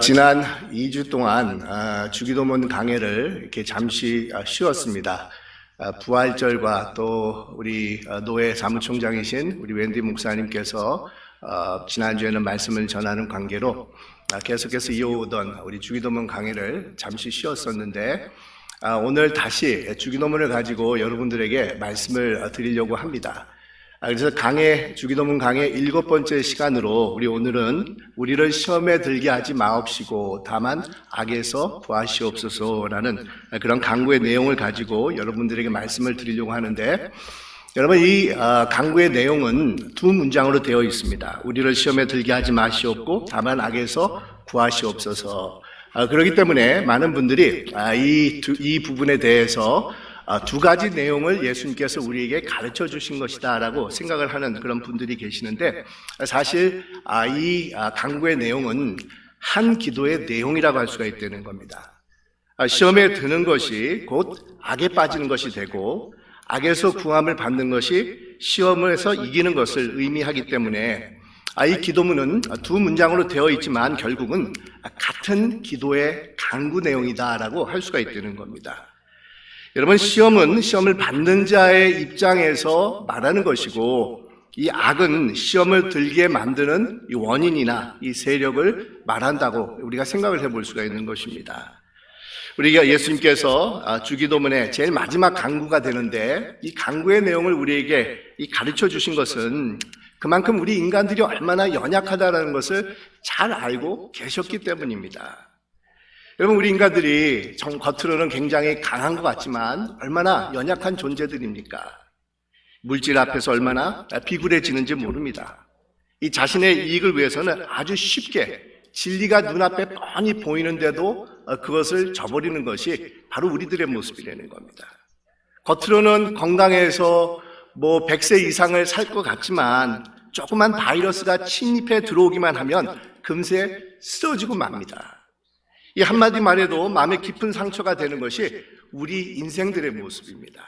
지난 2주 동안 주기도문 강해를 이렇게 잠시 쉬었습니다. 부활절과 또 우리 노회 사무총장이신 우리 웬디 목사님께서 지난주에는 말씀을 전하는 관계로 계속해서 이어오던 우리 주기도문 강해를 잠시 쉬었었는데 오늘 다시 주기도문을 가지고 여러분들에게 말씀을 드리려고 합니다. 그래서 주기도문 강해 7번째 시간으로 오늘은 우리를 시험에 들게 하지 마옵시고 다만 악에서 구하시옵소서라는 그런 강구의 내용을 가지고 여러분들에게 말씀을 드리려고 하는데, 여러분 이 강구의 내용은 두 문장으로 되어 있습니다. 우리를 시험에 들게 하지 마시옵고 다만 악에서 구하시옵소서. 그렇기 때문에 많은 분들이 이 부분에 대해서 두 가지 내용을 예수님께서 우리에게 가르쳐 주신 것이다 라고 생각을 하는 그런 분들이 계시는데, 사실 이 강구의 내용은 한 기도의 내용이라고 할 수가 있다는 겁니다. 시험에 드는 것이 곧 악에 빠지는 것이 되고 악에서 구함을 받는 것이 시험에서 이기는 것을 의미하기 때문에 이 기도문은 두 문장으로 되어 있지만 결국은 같은 기도의 강구 내용이다 라고 할 수가 있다는 겁니다. 여러분, 시험을 받는 자의 입장에서 말하는 것이고, 이 악은 시험을 들게 만드는 이 원인이나 이 세력을 말한다고 우리가 생각을 해볼 수가 있는 것입니다. 우리가 예수님께서 주기도문의 제일 마지막 강구가 되는데, 이 강구의 내용을 우리에게 가르쳐 주신 것은 그만큼 우리 인간들이 얼마나 연약하다는 것을 잘 알고 계셨기 때문입니다. 여러분, 우리 인간들이 겉으로는 굉장히 강한 것 같지만 얼마나 연약한 존재들입니까? 물질 앞에서 얼마나 비굴해지는지 모릅니다. 이 자신의 이익을 위해서는 아주 쉽게 진리가 눈앞에 뻔히 보이는데도 그것을 저버리는 것이 바로 우리들의 모습이라는 겁니다. 겉으로는 건강해서 100세 이상을 살 것 같지만 조그만 바이러스가 침입해 들어오기만 하면 금세 쓰러지고 맙니다. 이 한마디 말에도 마음에 깊은 상처가 되는 것이 우리 인생들의 모습입니다.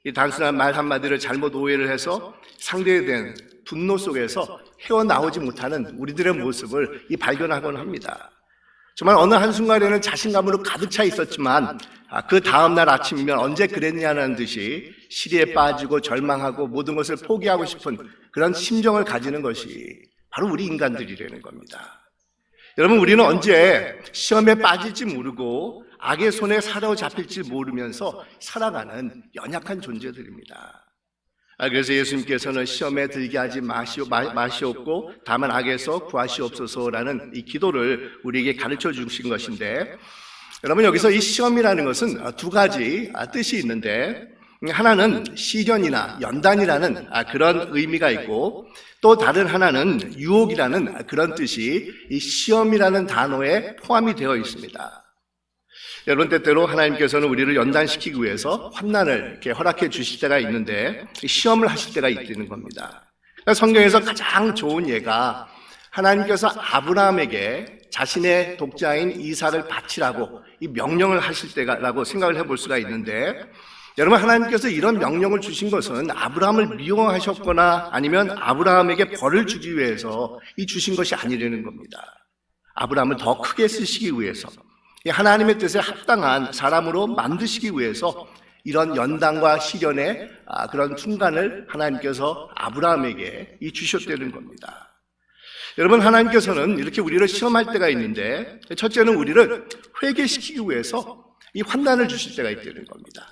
이 단순한 말 한마디를 잘못 오해를 해서 상대에 대한 분노 속에서 헤어나오지 못하는 우리들의 모습을 발견하곤 합니다. 정말 어느 한순간에는 자신감으로 가득 차 있었지만 그 다음날 아침이면 언제 그랬냐는 듯이 시리에 빠지고 절망하고 모든 것을 포기하고 싶은 그런 심정을 가지는 것이 바로 우리 인간들이라는 겁니다. 여러분, 우리는 언제 시험에 빠질지 모르고 악의 손에 사로잡힐지 모르면서 살아가는 연약한 존재들입니다. 그래서 예수님께서는 시험에 들게 하지 마시옵고 다만 악에서 구하시옵소서라는 이 기도를 우리에게 가르쳐 주신 것인데, 여러분 여기서 이 시험이라는 것은 두 가지 뜻이 있는데, 하나는 시련이나 연단이라는 그런 의미가 있고, 또 다른 하나는 유혹이라는 그런 뜻이 이 시험이라는 단어에 포함이 되어 있습니다. 여러분, 때때로 하나님께서는 우리를 연단시키기 위해서 환난을 이렇게 허락해 주실 때가 있는데 시험을 하실 때가 있다는 겁니다. 성경에서 가장 좋은 예가 하나님께서 아브라함에게 자신의 독자인 이삭을 바치라고 이 명령을 하실 때라고 생각을 해볼 수가 있는데, 여러분, 하나님께서 이런 명령을 주신 것은 아브라함을 미워하셨거나 아니면 아브라함에게 벌을 주기 위해서 주신 것이 아니라는 겁니다. 아브라함을 더 크게 쓰시기 위해서, 하나님의 뜻에 합당한 사람으로 만드시기 위해서 이런 연단과 시련의 그런 순간을 하나님께서 아브라함에게 주셨다는 겁니다. 여러분, 하나님께서는 이렇게 우리를 시험할 때가 있는데, 첫째는 우리를 회개시키기 위해서 이 환난을 주실 때가 있다는 겁니다.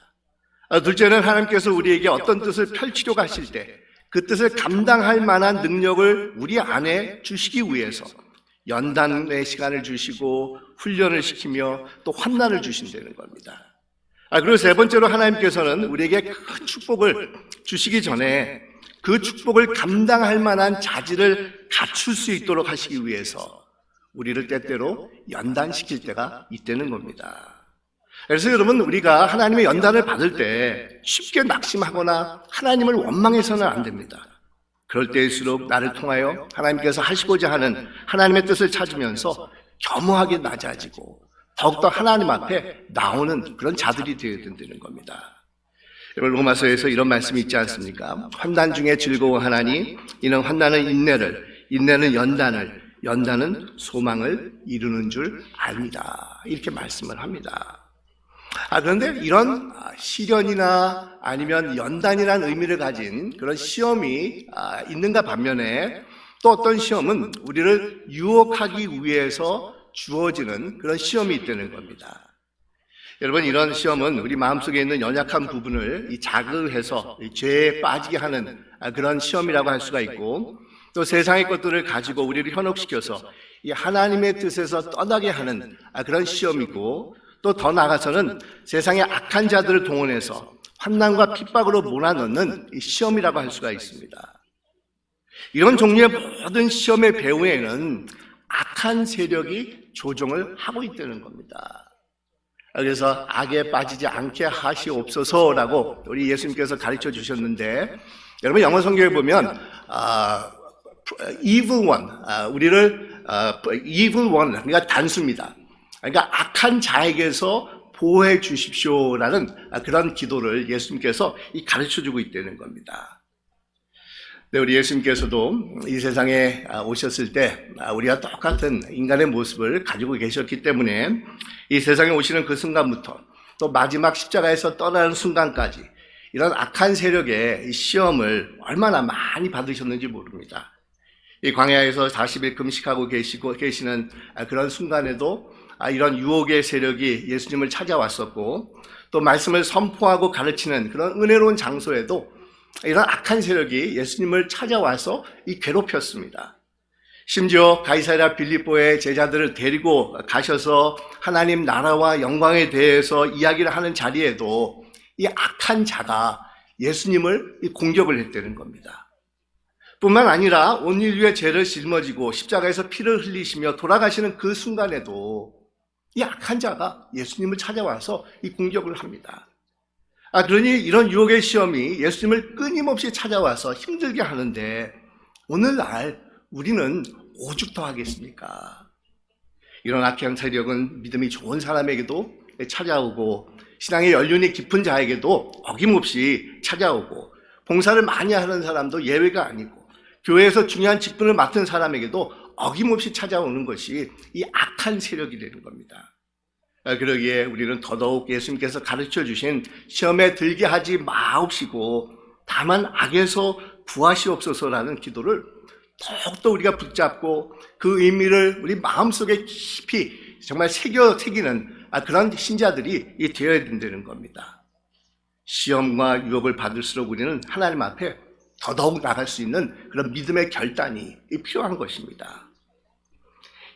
둘째는 하나님께서 우리에게 어떤 뜻을 펼치려고 하실 때 그 뜻을 감당할 만한 능력을 우리 안에 주시기 위해서 연단의 시간을 주시고 훈련을 시키며 또 환난을 주신다는 겁니다. 그리고 세 번째로 하나님께서는 우리에게 큰 축복을 주시기 전에 그 축복을 감당할 만한 자질을 갖출 수 있도록 하시기 위해서 우리를 때때로 연단시킬 때가 있다는 겁니다. 그래서 여러분, 우리가 하나님의 연단을 받을 때 쉽게 낙심하거나 하나님을 원망해서는 안 됩니다. 그럴 때일수록 나를 통하여 하나님께서 하시고자 하는 하나님의 뜻을 찾으면서 겸허하게 낮아지고 더욱더 하나님 앞에 나오는 그런 자들이 되어야 된다는 겁니다. 여러분, 로마서에서 이런 말씀이 있지 않습니까? 환난 중에 즐거워하나니 이는 환난은 인내를, 인내는 연단을, 연단은 소망을 이루는 줄 압니다. 이렇게 말씀을 합니다. 그런데 이런 시련이나 아니면 연단이라는 의미를 가진 그런 시험이 있는가 반면에 또 어떤 시험은 우리를 유혹하기 위해서 주어지는 그런 시험이 있다는 겁니다. 여러분, 이런 시험은 우리 마음속에 있는 연약한 부분을 자극을 해서 죄에 빠지게 하는 그런 시험이라고 할 수가 있고, 또 세상의 것들을 가지고 우리를 현혹시켜서 이 하나님의 뜻에서 떠나게 하는 그런 시험이고, 또 더 나아가서는 세상의 악한 자들을 동원해서 환난과 핍박으로 몰아넣는 이 시험이라고 할 수가 있습니다. 이런 종류의 모든 시험의 배후에는 악한 세력이 조종을 하고 있다는 겁니다. 그래서 악에 빠지지 않게 하시옵소서라고 우리 예수님께서 가르쳐 주셨는데, 여러분 영어 성경에 보면 evil one, 우리를 evil one, 그러니까 단수입니다. 그러니까 악한 자에게서 보호해 주십시오라는 그런 기도를 예수님께서 가르쳐 주고 있다는 겁니다. 네, 우리 예수님께서도 이 세상에 오셨을 때 우리가 똑같은 인간의 모습을 가지고 계셨기 때문에 이 세상에 오시는 그 순간부터 또 마지막 십자가에서 떠나는 순간까지 이런 악한 세력의 시험을 얼마나 많이 받으셨는지 모릅니다. 이 광야에서 40일 금식하고 계시는 그런 순간에도 이런 유혹의 세력이 예수님을 찾아왔었고, 또 말씀을 선포하고 가르치는 그런 은혜로운 장소에도 이런 악한 세력이 예수님을 찾아와서 괴롭혔습니다. 심지어 가이사랴 빌립보의 제자들을 데리고 가셔서 하나님 나라와 영광에 대해서 이야기를 하는 자리에도 이 악한 자가 예수님을 공격을 했다는 겁니다. 뿐만 아니라 온 인류의 죄를 짊어지고 십자가에서 피를 흘리시며 돌아가시는 그 순간에도 이 악한 자가 예수님을 찾아와서 공격을 합니다. 그러니 이런 유혹의 시험이 예수님을 끊임없이 찾아와서 힘들게 하는데, 오늘날 우리는 오죽 더 하겠습니까? 이런 악한 세력은 믿음이 좋은 사람에게도 찾아오고, 신앙의 연륜이 깊은 자에게도 어김없이 찾아오고, 봉사를 많이 하는 사람도 예외가 아니고, 교회에서 중요한 직분을 맡은 사람에게도 어김없이 찾아오는 것이 이 악한 세력이 되는 겁니다. 그러기에 우리는 더더욱 예수님께서 가르쳐 주신 시험에 들게 하지 마옵시고 다만 악에서 구하시옵소서라는 기도를 더욱더 우리가 붙잡고 그 의미를 우리 마음속에 깊이 정말 새기는 그런 신자들이 되어야 된다는 겁니다. 시험과 유혹을 받을수록 우리는 하나님 앞에 더더욱 나갈 수 있는 그런 믿음의 결단이 필요한 것입니다.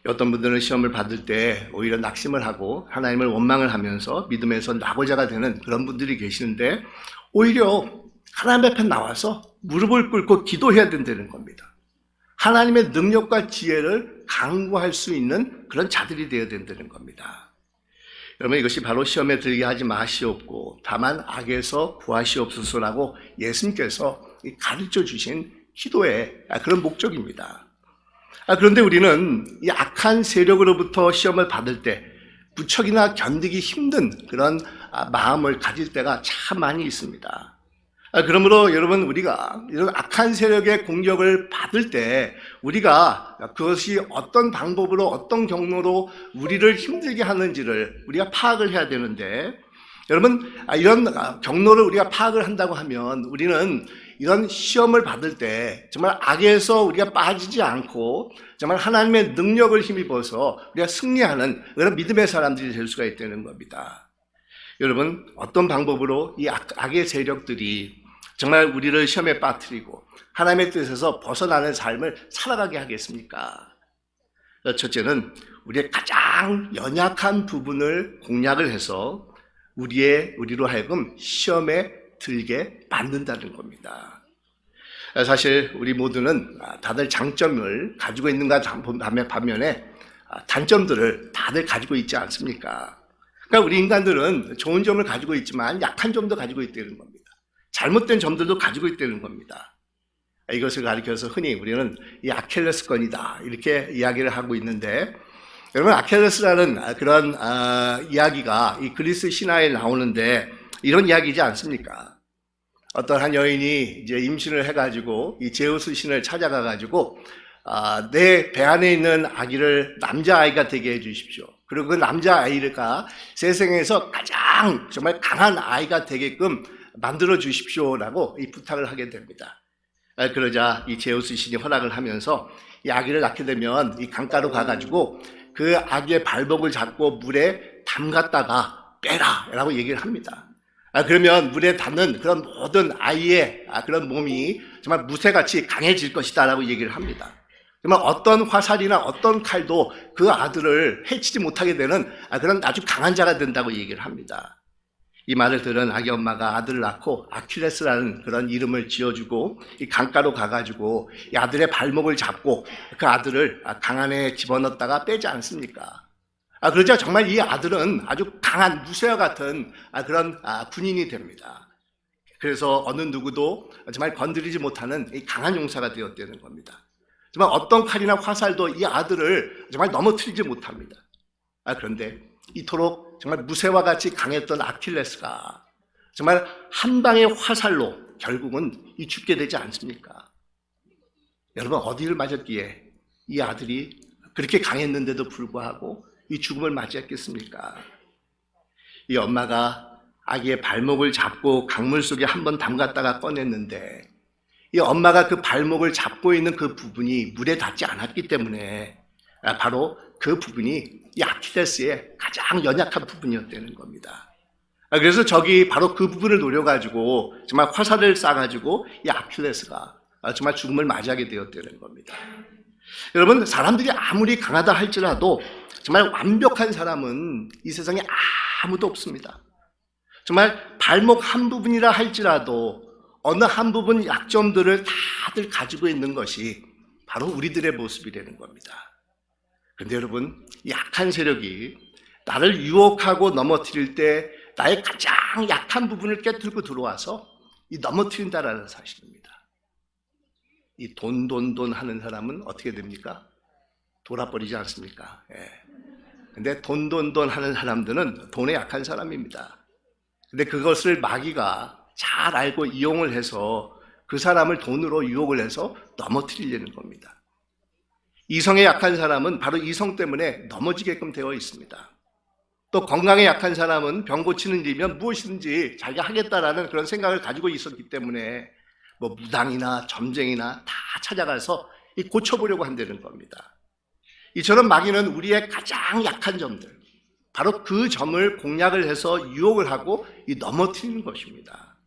어떤 분들은 시험을 받을 때 오히려 낙심을 하고 하나님을 원망을 하면서 믿음에서 낙오자가 되는 그런 분들이 계시는데, 오히려 하나님 앞에 나와서 무릎을 꿇고 기도해야 된다는 겁니다. 하나님의 능력과 지혜를 강구할 수 있는 그런 자들이 되어야 된다는 겁니다. 여러분, 이것이 바로 시험에 들게 하지 마시옵고 다만 악에서 구하시옵소서라고 예수님께서 가르쳐 주신 기도의 그런 목적입니다. 그런데 우리는 이 악한 세력으로부터 시험을 받을 때 무척이나 견디기 힘든 그런 마음을 가질 때가 참 많이 있습니다. 그러므로 여러분, 우리가 이런 악한 세력의 공격을 받을 때 우리가 그것이 어떤 방법으로 어떤 경로로 우리를 힘들게 하는지를 우리가 파악을 해야 되는데, 여러분, 이런 경로를 우리가 파악을 한다고 하면 우리는 이런 시험을 받을 때 정말 악에서 우리가 빠지지 않고 정말 하나님의 능력을 힘입어서 우리가 승리하는 그런 믿음의 사람들이 될 수가 있다는 겁니다. 여러분, 어떤 방법으로 이 악의 세력들이 정말 우리를 시험에 빠뜨리고 하나님의 뜻에서 벗어나는 삶을 살아가게 하겠습니까? 첫째는 우리의 가장 연약한 부분을 공략을 해서 우리로 하여금 시험에 들게 만든다는 겁니다. 사실 우리 모두는 다들 장점을 가지고 있는가 반면에 단점들을 다들 가지고 있지 않습니까? 그러니까 우리 인간들은 좋은 점을 가지고 있지만 약한 점도 가지고 있다는 겁니다. 잘못된 점들도 가지고 있다는 겁니다. 이것을 가리켜서 흔히 우리는 이 아킬레스건이다 이렇게 이야기를 하고 있는데, 여러분, 아킬레스라는 그런 이야기가 이 그리스 신화에 나오는데 이런 이야기지 않습니까? 어떤 한 여인이 이제 임신을 해가지고 이 제우스 신을 찾아가가지고 내 배 안에 있는 아기를 남자아이가 되게 해주십시오. 그리고 그 남자아이가 세상에서 가장 정말 강한 아이가 되게끔 만들어 주십시오라고 이 부탁을 하게 됩니다. 그러자 이 제우스 신이 허락을 하면서 이 아기를 낳게 되면 이 강가로 가가지고 그 아기의 발목을 잡고 물에 담갔다가 빼라라고 얘기를 합니다. 그러면 물에 닿는 그런 모든 아이의 그런 몸이 정말 무쇠같이 강해질 것이다라고 얘기를 합니다. 정말 어떤 화살이나 어떤 칼도 그 아들을 해치지 못하게 되는 그런 아주 강한 자가 된다고 얘기를 합니다. 이 말을 들은 아기 엄마가 아들을 낳고 아킬레스라는 그런 이름을 지어주고 이 강가로 가가지고 이 아들의 발목을 잡고 그 아들을 강 안에 집어넣었다가 빼지 않습니까? 그러자 정말 이 아들은 아주 강한 무쇠와 같은 그런 군인이 됩니다. 그래서 어느 누구도 정말 건드리지 못하는 이 강한 용사가 되었다는 겁니다. 정말 어떤 칼이나 화살도 이 아들을 정말 넘어뜨리지 못합니다. 그런데 이토록 정말 무쇠와 같이 강했던 아킬레스가 정말 한 방의 화살로 결국은 죽게 되지 않습니까? 여러분, 어디를 맞았기에 이 아들이 그렇게 강했는데도 불구하고 이 죽음을 맞이했겠습니까? 이 엄마가 아기의 발목을 잡고 강물 속에 한번 담갔다가 꺼냈는데 이 엄마가 그 발목을 잡고 있는 그 부분이 물에 닿지 않았기 때문에 바로 그 부분이 이 아킬레스의 가장 연약한 부분이었다는 겁니다. 그래서 저기 바로 그 부분을 노려가지고 정말 화살을 쏴가지고 이 아킬레스가 정말 죽음을 맞이하게 되었다는 겁니다. 여러분, 사람들이 아무리 강하다 할지라도 정말 완벽한 사람은 이 세상에 아무도 없습니다. 정말 발목 한 부분이라 할지라도 어느 한 부분 약점들을 다들 가지고 있는 것이 바로 우리들의 모습이라는 겁니다. 그런데 여러분, 약한 세력이 나를 유혹하고 넘어뜨릴 때 나의 가장 약한 부분을 깨뚫고 들어와서 넘어뜨린다라는 사실입니다. 이 돈 하는 사람은 어떻게 됩니까? 돌아버리지 않습니까? 근데 돈 하는 사람들은 돈에 약한 사람입니다. 근데 그것을 마귀가 잘 알고 이용을 해서 그 사람을 돈으로 유혹을 해서 넘어뜨리려는 겁니다. 이성에 약한 사람은 바로 이성 때문에 넘어지게끔 되어 있습니다. 또 건강에 약한 사람은 병 고치는 일이면 무엇이든지 자기가 하겠다라는 그런 생각을 가지고 있었기 때문에 뭐 무당이나 점쟁이나 다 찾아가서 고쳐보려고 한다는 겁니다. 이처럼 마귀는 우리의 가장 약한 점들, 바로 그 점을 공략을 해서 유혹을 하고 넘어뜨리는 것입니다.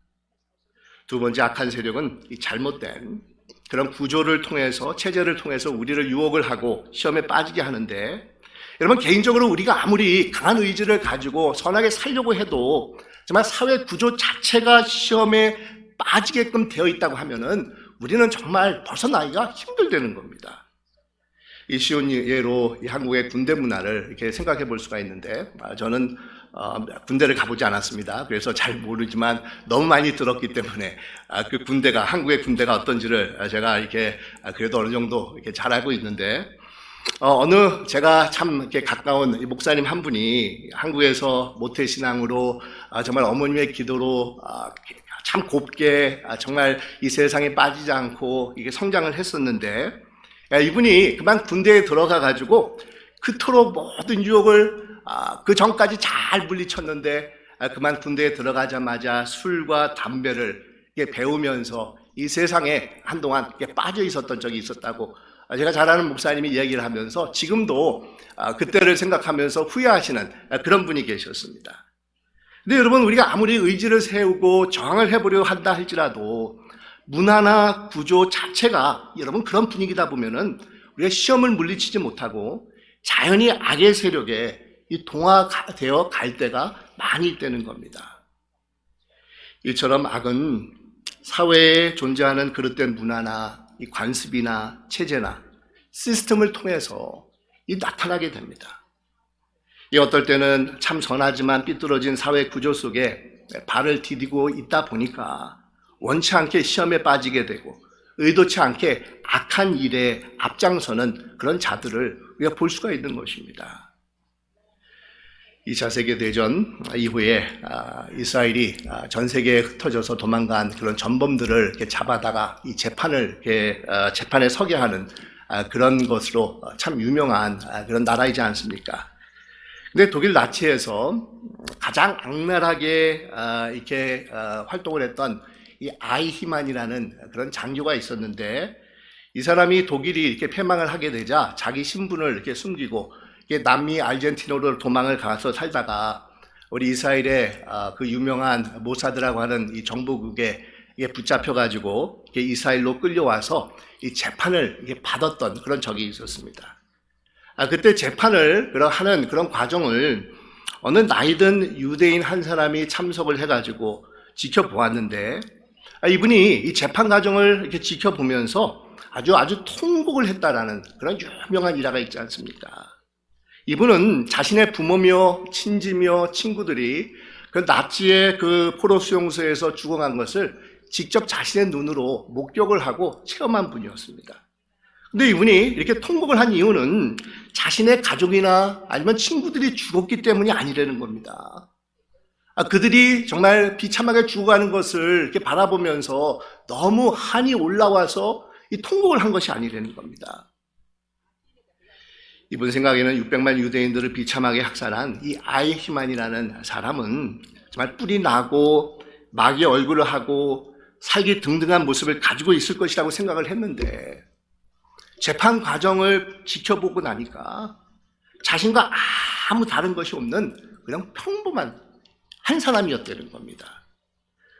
두 번째 악한 세력은 이 잘못된 그런 구조를 통해서, 체제를 통해서 우리를 유혹을 하고 시험에 빠지게 하는데, 여러분, 개인적으로 우리가 아무리 강한 의지를 가지고 선하게 살려고 해도 정말 사회 구조 자체가 시험에 빠지게끔 되어 있다고 하면은 우리는 정말 벗어나기가 힘들다는 겁니다. 이 쉬운 예로 이 한국의 군대 문화를 이렇게 생각해 볼 수가 있는데, 저는 군대를 가보지 않았습니다. 그래서 잘 모르지만 너무 많이 들었기 때문에 그 군대가, 한국의 군대가 어떤지를 제가 이렇게 그래도 어느 정도 이렇게 잘 알고 있는데, 어느 제가 참 이렇게 가까운 목사님 한 분이 한국에서 모태신앙으로 정말 어머님의 기도로 참 곱게 정말 이 세상에 빠지지 않고 이게 성장을 했었는데, 이분이 그만 군대에 들어가 가지고 그토록 모든 유혹을 그 전까지 잘 물리쳤는데, 그만 군대에 들어가자마자 술과 담배를 배우면서 이 세상에 한동안 빠져 있었던 적이 있었다고 제가 잘 아는 목사님이 이야기를 하면서 지금도 그때를 생각하면서 후회하시는 그런 분이 계셨습니다. 근데 여러분, 우리가 아무리 의지를 세우고 저항을 해보려 한다 할지라도 문화나 구조 자체가 여러분 그런 분위기다 보면은 우리가 시험을 물리치지 못하고 자연히 악의 세력에 동화되어 갈 때가 많이 있다는 겁니다. 이처럼 악은 사회에 존재하는 그릇된 문화나 이 관습이나 체제나 시스템을 통해서 나타나게 됩니다. 어떨 때는 참 선하지만 삐뚤어진 사회 구조 속에 발을 디디고 있다 보니까 원치 않게 시험에 빠지게 되고 의도치 않게 악한 일에 앞장서는 그런 자들을 우리가 볼 수가 있는 것입니다. 2차 세계대전 이후에 이스라엘이 전 세계에 흩어져서 도망간 그런 전범들을 이렇게 잡아다가 이 재판에 서게 하는 그런 것으로 참 유명한 그런 나라이지 않습니까? 근데 독일 나치에서 가장 악랄하게 이렇게 활동을 했던 이 아이히만이라는 그런 장교가 있었는데, 이 사람이 독일이 이렇게 패망을 하게 되자 자기 신분을 이렇게 숨기고 남미 아르헨티나로 도망을 가서 살다가 우리 이스라엘의 그 유명한 모사드라고 하는 이 정보국에 붙잡혀가지고 이스라엘로 끌려와서 이 재판을 받았던 그런 적이 있었습니다. 그때 재판을 하는 그런 과정을 어느 나이든 유대인 한 사람이 참석을 해가지고 지켜보았는데, 이분이 이 재판 과정을 이렇게 지켜보면서 아주 통곡을 했다라는 그런 유명한 일화가 있지 않습니까? 이분은 자신의 부모며 친지며 친구들이 그 나치의 그 포로 수용소에서 죽어간 것을 직접 자신의 눈으로 목격을 하고 체험한 분이었습니다. 근데 이분이 이렇게 통곡을 한 이유는 자신의 가족이나 아니면 친구들이 죽었기 때문이 아니라는 겁니다. 그들이 정말 비참하게 죽어가는 것을 이렇게 바라보면서 너무 한이 올라와서 이 통곡을 한 것이 아니라는 겁니다. 이분 생각에는 600만 유대인들을 비참하게 학살한 이 아이히만이라는 사람은 정말 뿔이 나고 마귀의 얼굴을 하고 살기 등등한 모습을 가지고 있을 것이라고 생각을 했는데, 재판 과정을 지켜보고 나니까 자신과 아무 다른 것이 없는 그냥 평범한 한 사람이었다는 겁니다.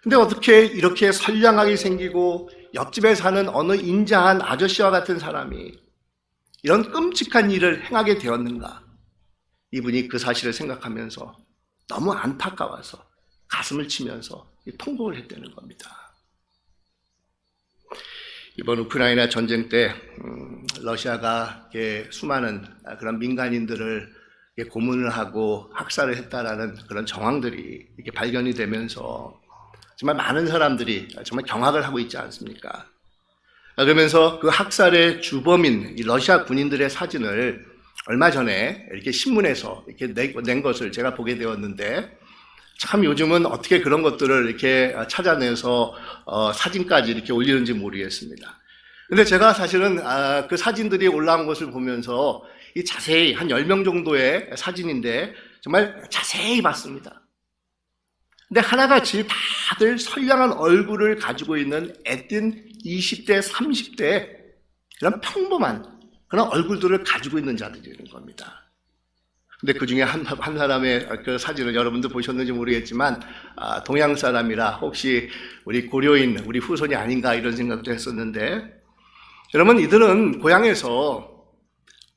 근데 어떻게 이렇게 선량하게 생기고 옆집에 사는 어느 인자한 아저씨와 같은 사람이 이런 끔찍한 일을 행하게 되었는가? 이분이 그 사실을 생각하면서 너무 안타까워서 가슴을 치면서 통곡을 했다는 겁니다. 이번 우크라이나 전쟁 때 러시아가 수많은 그런 민간인들을 고문을 하고 학살을 했다라는 그런 정황들이 이렇게 발견이 되면서 정말 많은 사람들이 정말 경악을 하고 있지 않습니까? 그러면서 그 학살의 주범인 이 러시아 군인들의 사진을 얼마 전에 이렇게 신문에서 이렇게 낸 것을 제가 보게 되었는데, 참 요즘은 어떻게 그런 것들을 이렇게 찾아내서 사진까지 이렇게 올리는지 모르겠습니다. 근데 제가 사실은 그 사진들이 올라온 것을 보면서 이 자세히 한 10명 정도의 사진인데 정말 자세히 봤습니다. 근데 하나같이 다들 선량한 얼굴을 가지고 있는 애띤 20대, 30대 그런 평범한 그런 얼굴들을 가지고 있는 자들이라는 겁니다. 근데 그 중에 한 사람의 그 사진을 여러분도 보셨는지 모르겠지만, 동양 사람이라 혹시 우리 고려인, 우리 후손이 아닌가 이런 생각도 했었는데, 여러분, 이들은 고향에서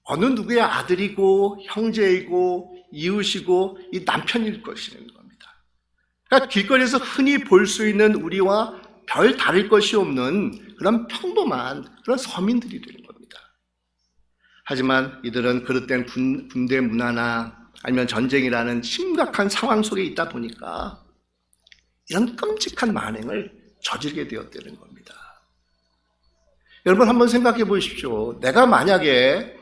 어느 누구의 아들이고 형제이고 이웃이고 이 남편일 것이라는 겁니다. 그러니까 길거리에서 흔히 볼 수 있는 우리와 별 다를 것이 없는 그런 평범한 그런 서민들이 되는 겁니다. 하지만 이들은 그릇된 군대 문화나 아니면 전쟁이라는 심각한 상황 속에 있다 보니까 이런 끔찍한 만행을 저지르게 되었다는 겁니다. 여러분 한번 생각해 보십시오. 내가 만약에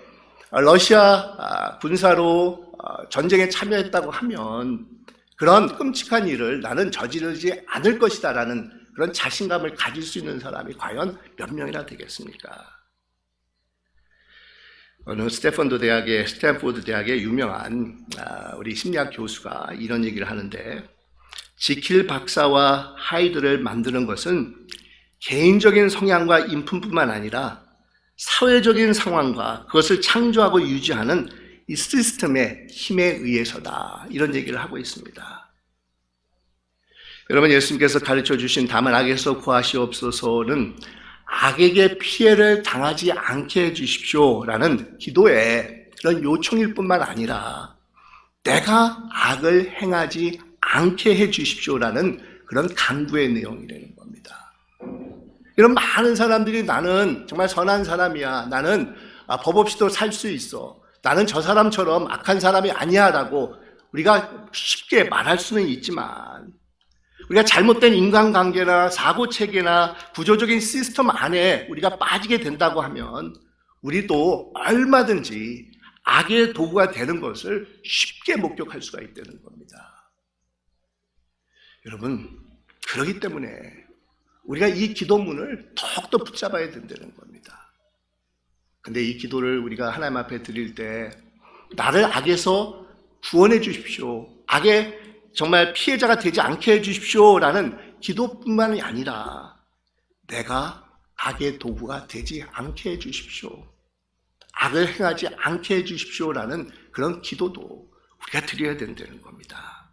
러시아 군사로 전쟁에 참여했다고 하면 그런 끔찍한 일을 나는 저지르지 않을 것이다라는 그런 자신감을 가질 수 있는 사람이 과연 몇 명이나 되겠습니까? 어느 스탠포드 대학의 유명한 우리 심리학 교수가 이런 얘기를 하는데, 지킬 박사와 하이드를 만드는 것은 개인적인 성향과 인품뿐만 아니라 사회적인 상황과 그것을 창조하고 유지하는 이 시스템의 힘에 의해서다, 이런 얘기를 하고 있습니다. 여러분, 예수님께서 가르쳐 주신 다만 악에서 구하시옵소서는 악에게 피해를 당하지 않게 해주십시오라는 기도의 그런 요청일 뿐만 아니라 내가 악을 행하지 않게 해주십시오라는 그런 간구의 내용이라는 겁니다. 이런 많은 사람들이 나는 정말 선한 사람이야, 나는 법 없이도 살 수 있어, 나는 저 사람처럼 악한 사람이 아니야 라고 우리가 쉽게 말할 수는 있지만, 우리가 잘못된 인간관계나 사고체계나 구조적인 시스템 안에 우리가 빠지게 된다고 하면 우리도 얼마든지 악의 도구가 되는 것을 쉽게 목격할 수가 있다는 겁니다. 여러분, 그렇기 때문에 우리가 이 기도문을 더욱더 붙잡아야 된다는 겁니다. 근데 이 기도를 우리가 하나님 앞에 드릴 때 나를 악에서 구원해 주십시오. 악의 정말 피해자가 되지 않게 해 주십시오라는 기도뿐만이 아니라 내가 악의 도구가 되지 않게 해 주십시오. 악을 행하지 않게 해 주십시오라는 그런 기도도 우리가 드려야 된다는 겁니다.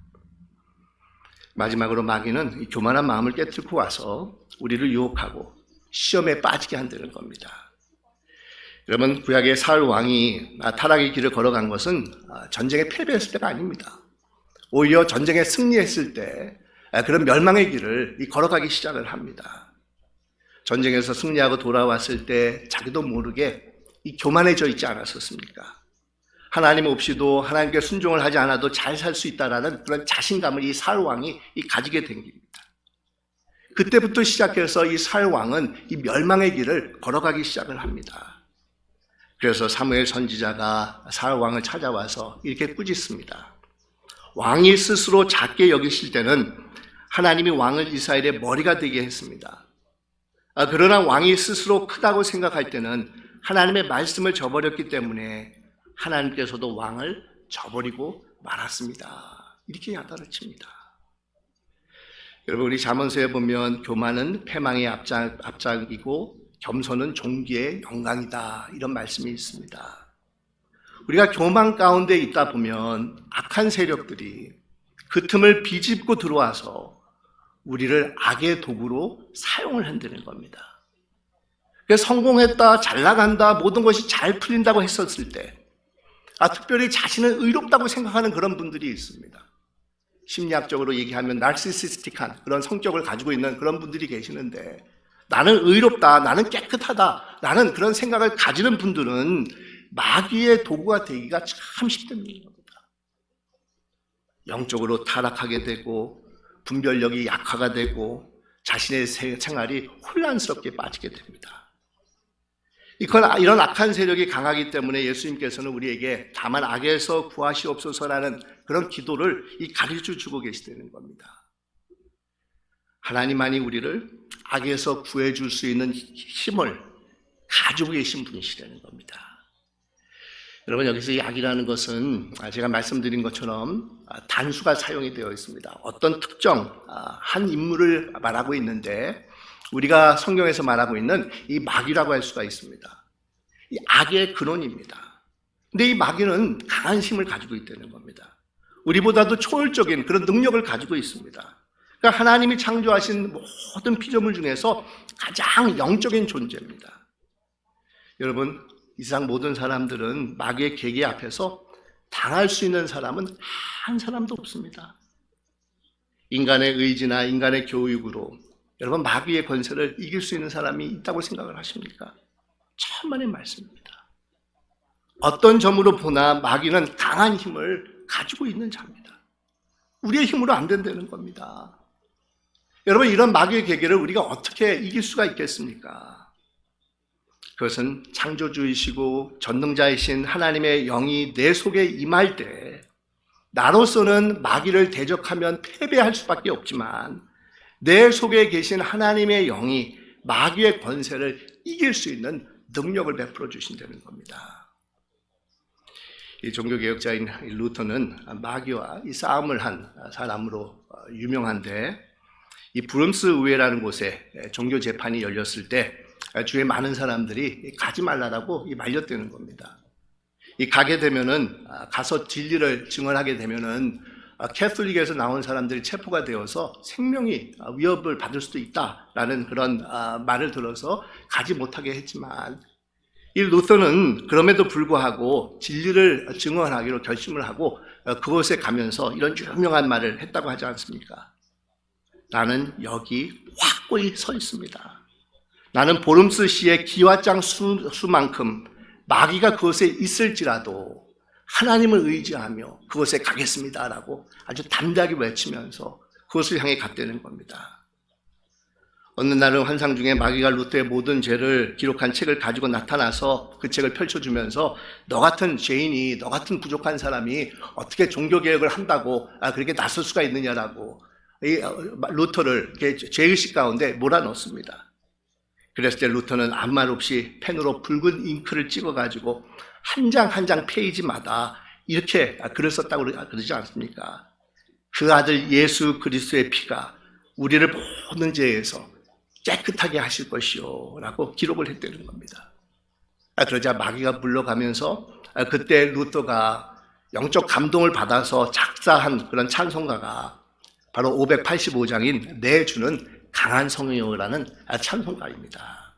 마지막으로 마귀는 이 교만한 마음을 깨뜨리고 와서 우리를 유혹하고 시험에 빠지게 한다는 겁니다. 여러분, 구약의 사울 왕이 타락의 길을 걸어간 것은 전쟁에 패배했을 때가 아닙니다. 오히려 전쟁에 승리했을 때 그런 멸망의 길을 걸어가기 시작을 합니다. 전쟁에서 승리하고 돌아왔을 때 자기도 모르게 교만해져 있지 않았었습니까? 하나님 없이도 하나님께 순종을 하지 않아도 잘 살 수 있다라는 그런 자신감을 이 사울 왕이 가지게 된 겁니다. 그때부터 시작해서 이 사울 왕은 이 멸망의 길을 걸어가기 시작을 합니다. 그래서 사무엘 선지자가 사울 왕을 찾아와서 이렇게 꾸짖습니다. 왕이 스스로 작게 여기실 때는 하나님이 왕을 이스라엘의 머리가 되게 했습니다. 그러나 왕이 스스로 크다고 생각할 때는 하나님의 말씀을 저버렸기 때문에 하나님께서도 왕을 저버리고 말았습니다. 이렇게 야단을 칩니다. 여러분, 우리 잠언서에 보면 교만은 패망의 앞장이고 겸손은 종기의 영광이다, 이런 말씀이 있습니다. 우리가 교만 가운데 있다 보면 악한 세력들이 그 틈을 비집고 들어와서 우리를 악의 도구로 사용을 한다는 겁니다. 그래서 성공했다, 잘 나간다, 모든 것이 잘 풀린다고 했었을 때 특별히 자신을 의롭다고 생각하는 그런 분들이 있습니다. 심리학적으로 얘기하면 나르시시스틱한 그런 성격을 가지고 있는 그런 분들이 계시는데, 나는 의롭다, 나는 깨끗하다, 나는 그런 생각을 가지는 분들은 마귀의 도구가 되기가 참 쉽다는 겁니다. 영적으로 타락하게 되고 분별력이 약화가 되고 자신의 생활이 혼란스럽게 빠지게 됩니다. 이런 악한 세력이 강하기 때문에 예수님께서는 우리에게 다만 악에서 구하시옵소서라는 그런 기도를 가르쳐 주고 계시다는 겁니다. 하나님만이 우리를 악에서 구해줄 수 있는 힘을 가지고 계신 분이시라는 겁니다. 여러분, 여기서 이 악이라는 것은 제가 말씀드린 것처럼 단수가 사용이 되어 있습니다. 어떤 특정 한 인물을 말하고 있는데, 우리가 성경에서 말하고 있는 이 마귀라고 할 수가 있습니다. 이 악의 근원입니다. 근데 이 마귀는 강한 힘을 가지고 있다는 겁니다. 우리보다도 초월적인 그런 능력을 가지고 있습니다. 그러니까 하나님이 창조하신 모든 피조물 중에서 가장 영적인 존재입니다. 여러분, 이 세상 모든 사람들은 마귀의 계계 앞에서 당할 수 있는 사람은 한 사람도 없습니다. 인간의 의지나 인간의 교육으로 여러분, 마귀의 권세를 이길 수 있는 사람이 있다고 생각을 하십니까? 천만의 말씀입니다. 어떤 점으로 보나 마귀는 강한 힘을 가지고 있는 자입니다. 우리의 힘으로 안 된다는 겁니다. 여러분, 이런 마귀의 계계를 우리가 어떻게 이길 수가 있겠습니까? 그것은 창조주이시고 전능자이신 하나님의 영이 내 속에 임할 때 나로서는 마귀를 대적하면 패배할 수밖에 없지만, 내 속에 계신 하나님의 영이 마귀의 권세를 이길 수 있는 능력을 베풀어 주신다는 겁니다. 이 종교개혁자인 루터는 마귀와 이 싸움을 한 사람으로 유명한데, 이 브룸스 의회라는 곳에 종교 재판이 열렸을 때 주위에 많은 사람들이 가지 말라라고 말렸다는 겁니다. 가게 되면은, 가서 진리를 증언하게 되면은 캐톨릭에서 나온 사람들이 체포가 되어서 생명이 위협을 받을 수도 있다라는 그런 말을 들어서 가지 못하게 했지만, 이 루터는 그럼에도 불구하고 진리를 증언하기로 결심을 하고 그곳에 가면서 이런 유명한 말을 했다고 하지 않습니까? 나는 여기 확고히 서 있습니다. 나는 보름스 시의 기와장 수만큼 마귀가 그곳에 있을지라도 하나님을 의지하며 그곳에 가겠습니다라고 아주 담대하게 외치면서 그곳을 향해 갔다는 겁니다. 어느 날은 환상 중에 마귀가 루터의 모든 죄를 기록한 책을 가지고 나타나서 그 책을 펼쳐주면서, 너 같은 죄인이, 너 같은 부족한 사람이 어떻게 종교개혁을 한다고 그렇게 나설 수가 있느냐라고 이 루터를 죄의식 가운데 몰아넣습니다. 그랬을 때 루터는 아무 말 없이 펜으로 붉은 잉크를 찍어가지고 한 장 한 장 페이지마다 이렇게 글을 썼다고 그러지 않습니까? 그 아들 예수 그리스도의 피가 우리를 모든 죄에서 깨끗하게 하실 것이요 라고 기록을 했다는 겁니다. 그러자 마귀가 물러가면서 그때 루터가 영적 감동을 받아서 작사한 그런 찬송가가 바로 585장인 내 주는 강한 성령이라는 찬송가입니다.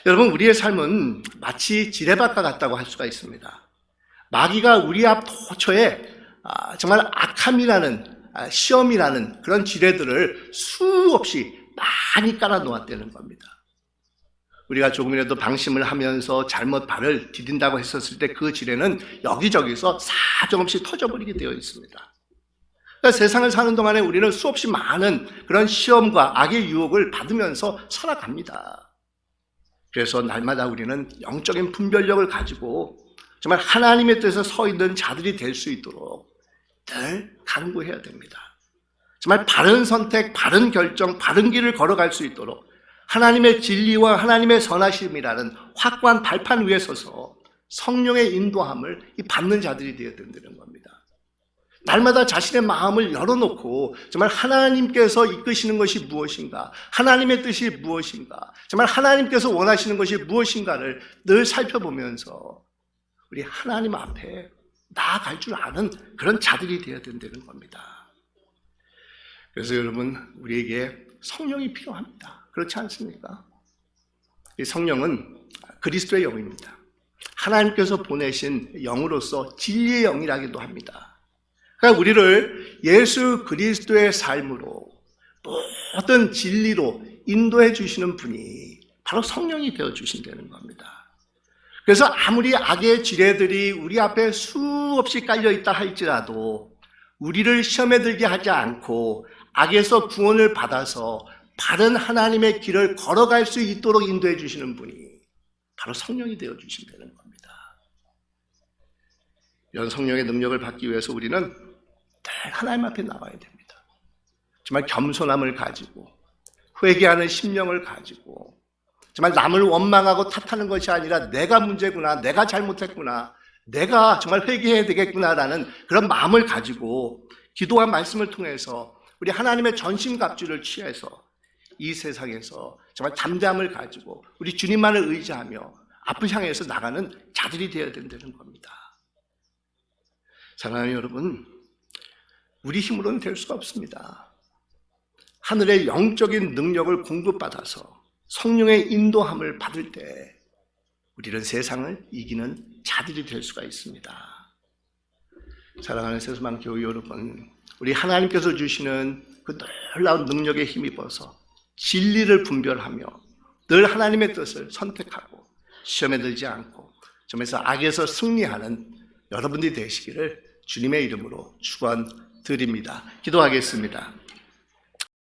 여러분, 우리의 삶은 마치 지뢰밭과 같다고 할 수가 있습니다. 마귀가 우리 앞 도처에 정말 악함이라는 시험이라는 그런 지뢰들을 수없이 많이 깔아 놓았다는 겁니다. 우리가 조금이라도 방심을 하면서 잘못 발을 디딘다고 했었을 때 그 지뢰는 여기저기서 사정없이 터져버리게 되어 있습니다. 그러니까 세상을 사는 동안에 우리는 수없이 많은 그런 시험과 악의 유혹을 받으면서 살아갑니다. 그래서 날마다 우리는 영적인 분별력을 가지고 정말 하나님의 뜻에 서 있는 자들이 될 수 있도록 늘 간구해야 됩니다. 정말 바른 선택, 바른 결정, 바른 길을 걸어갈 수 있도록 하나님의 진리와 하나님의 선하심이라는 확고한 발판 위에 서서 성령의 인도함을 받는 자들이 되어야 된다는 겁니다. 날마다 자신의 마음을 열어놓고 정말 하나님께서 이끄시는 것이 무엇인가, 하나님의 뜻이 무엇인가, 정말 하나님께서 원하시는 것이 무엇인가를 늘 살펴보면서 우리 하나님 앞에 나아갈 줄 아는 그런 자들이 되어야 된다는 겁니다. 그래서 여러분, 우리에게 성령이 필요합니다. 그렇지 않습니까? 이 성령은 그리스도의 영입니다. 하나님께서 보내신 영으로서 진리의 영이라기도 합니다. 그러니까 우리를 예수 그리스도의 삶으로 모든 진리로 인도해 주시는 분이 바로 성령이 되어 주신다는 겁니다. 그래서 아무리 악의 지뢰들이 우리 앞에 수없이 깔려 있다 할지라도 우리를 시험에 들게 하지 않고 악에서 구원을 받아서 바른 하나님의 길을 걸어갈 수 있도록 인도해 주시는 분이 바로 성령이 되어 주신다는 겁니다. 이런 성령의 능력을 받기 위해서 우리는 늘 하나님 앞에 나와야 됩니다. 정말 겸손함을 가지고 회개하는 심령을 가지고 정말 남을 원망하고 탓하는 것이 아니라 내가 문제구나, 내가 잘못했구나, 내가 정말 회개해야 되겠구나라는 그런 마음을 가지고 기도와 말씀을 통해서 우리 하나님의 전심갑주를 취해서 이 세상에서 정말 담대함을 가지고 우리 주님만을 의지하며 앞을 향해서 나가는 자들이 되어야 된다는 겁니다. 사랑하는 여러분, 우리 힘으로는 될 수가 없습니다. 하늘의 영적인 능력을 공급받아서 성령의 인도함을 받을 때 우리는 세상을 이기는 자들이 될 수가 있습니다. 사랑하는 세수만 교회 여러분, 우리 하나님께서 주시는 그 놀라운 능력에 힘입어서 진리를 분별하며 늘 하나님의 뜻을 선택하고 시험에 들지 않고 점에서 악에서 승리하는 여러분들이 되시기를 주님의 이름으로 축원드립니다. 기도하겠습니다.